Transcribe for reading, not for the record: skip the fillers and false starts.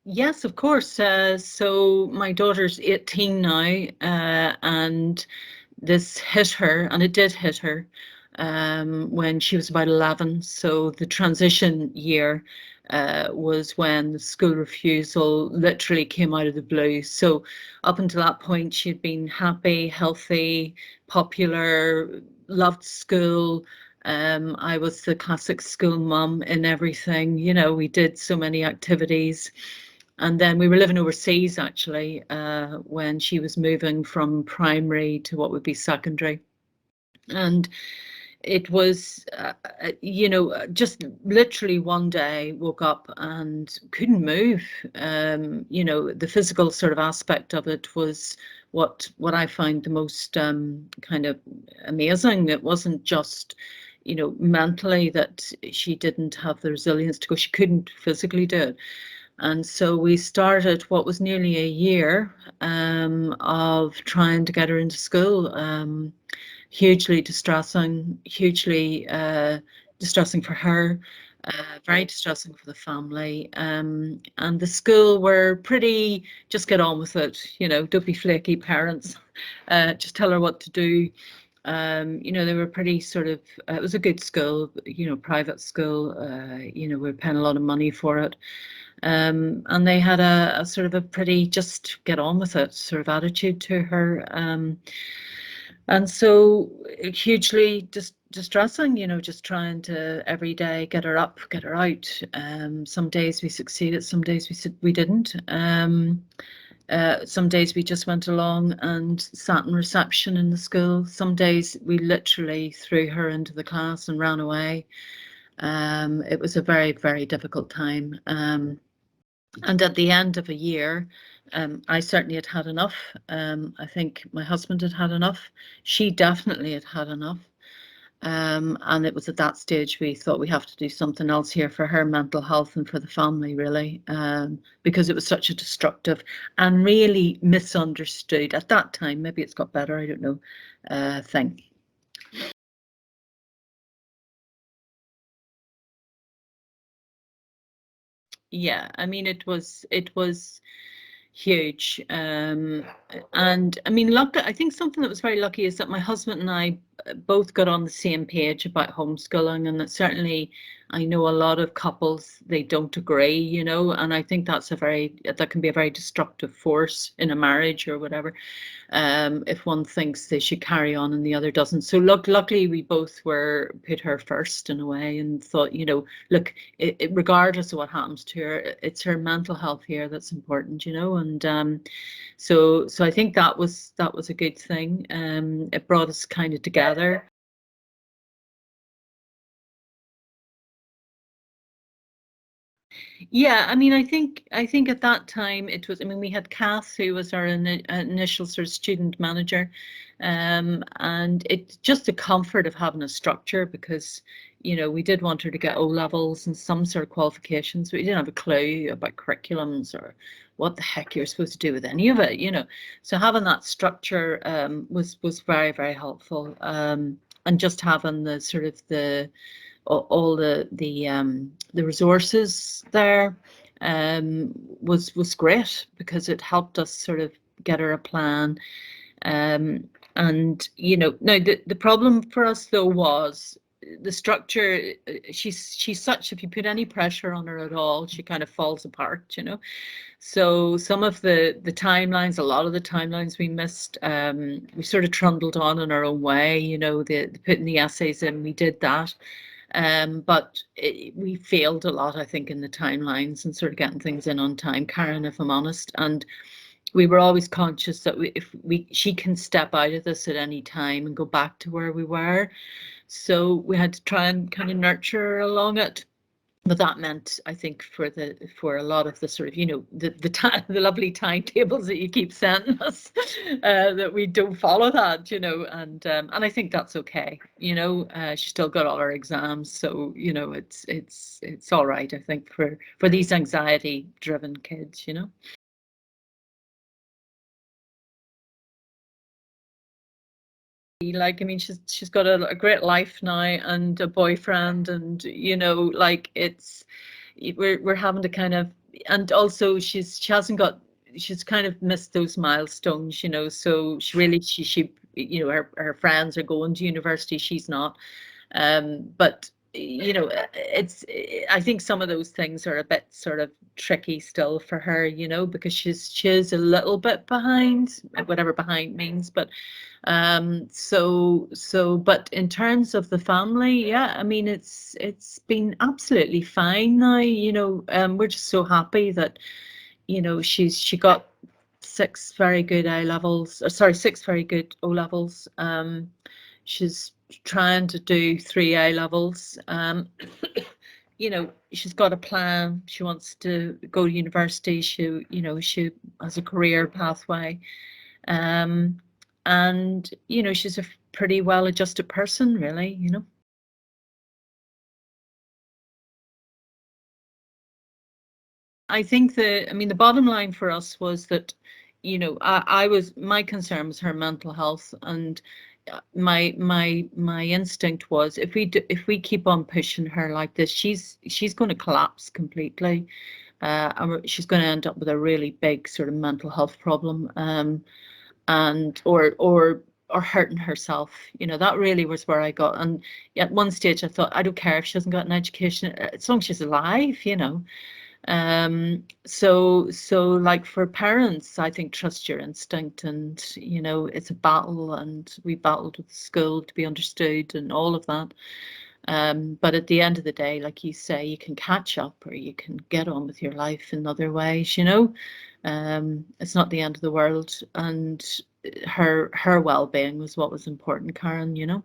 Yes, of course. So my daughter's 18 now, and this hit her, and it did hit her when she was about 11. So the transition year was when the school refusal literally came out of the blue. So up until that point, she'd been happy, healthy, popular, loved school. I was the classic school mum in everything. You know, we did so many activities. And then we were living overseas actually when she was moving from primary to what would be secondary. And it was, just literally one day woke up and couldn't move. The physical sort of aspect of it was what I find the most kind of amazing. It wasn't just, mentally that she didn't have the resilience to go. She couldn't physically do it. And so we started what was nearly a year of trying to get her into school. Hugely distressing, hugely distressing for her, very distressing for the family. And the school were pretty, just get on with it, don't be flaky parents, just tell her what to do. They were pretty sort of, it was a good school, private school, we were paying a lot of money for it. And they had a sort of a pretty just get on with it sort of attitude to her. And so hugely distressing, just trying to every day get her up, get her out. Some days we succeeded, some days we didn't. Some days we just went along and sat in reception in the school. Some days we literally threw her into the class and ran away. It was a very, very difficult time. And at the end of a year, I certainly had had enough. I think my husband had had enough. She definitely had had enough. And it was at that stage we thought we have to do something else here for her mental health and for the family, really, because it was such a destructive and really misunderstood at that time. Maybe it's got better, I don't know, thing. Yeah, I mean, it was huge. And I mean, luck. I think something that was very lucky is that my husband and I both got on the same page about homeschooling, and that certainly I know a lot of couples, they don't agree, and I think that can be a very destructive force in a marriage or whatever. If one thinks they should carry on and the other doesn't. So luckily we both put her first in a way and thought, look, regardless of what happens to her, it's her mental health here that's important, and so I think that was a good thing. It brought us kind of together. Yeah, I mean, I think at that time it was. I mean, we had Kath, who was our initial sort of student manager, and it's just the comfort of having a structure because we did want her to get O levels and some sort of qualifications, but we didn't have a clue about curriculums or what the heck you're supposed to do with any of it, So having that structure was very, very helpful, and just having the sort of all the resources there was great because it helped us sort of get her a plan. And now the problem for us though was the structure. She's such, if you put any pressure on her at all, she kind of falls apart, So some of the timelines, a lot of the timelines we missed, we sort of trundled on in our own way, the putting the essays in, we did that. But we failed a lot, I think, in the timelines and sort of getting things in on time, Karen, if I'm honest. And we were always conscious that she can step out of this at any time and go back to where we were. So we had to try and kind of nurture her along it. But that meant, I think, for a lot of the sort of, the lovely timetables that you keep sending us, that we don't follow that, and I think that's okay. She still got all her exams, so it's all right, I think, for these anxiety-driven kids, Like, I mean, she's got a great life now and a boyfriend, and like we're having to kind of and also she hasn't got, she's kind of missed those milestones, you know, so she you know, her friends are going to university, she's not. But you know, it's, I think some of those things are a bit sort of tricky still for her, you know, because she's a little bit behind, whatever behind means. But but in terms of the family, yeah, I mean, it's been absolutely fine now, you know. We're just so happy that, you know, she got six very good A levels, sorry, six very good O levels. She's trying to do three A levels. You know, she's got a plan. She wants to go to university. You know, she has a career pathway. Um, and, you know, she's a pretty well-adjusted person, really, you know. I think I mean, the bottom line for us was that, you know, my concern was her mental health, and my instinct was, if we keep on pushing her like this, she's going to collapse completely. And she's going to end up with a really big sort of mental health problem, and or hurting herself. You know, that really was where I got. And at one stage I thought, I don't care if she hasn't got an education, as long as she's alive, you know. So like, for parents, I think, trust your instinct, and, you know, it's a battle, and we battled with school to be understood and all of that. But at the end of the day, like you say, you can catch up, or you can get on with your life in other ways, you know. It's not the end of the world, and her well-being was what was important, Karen, you know.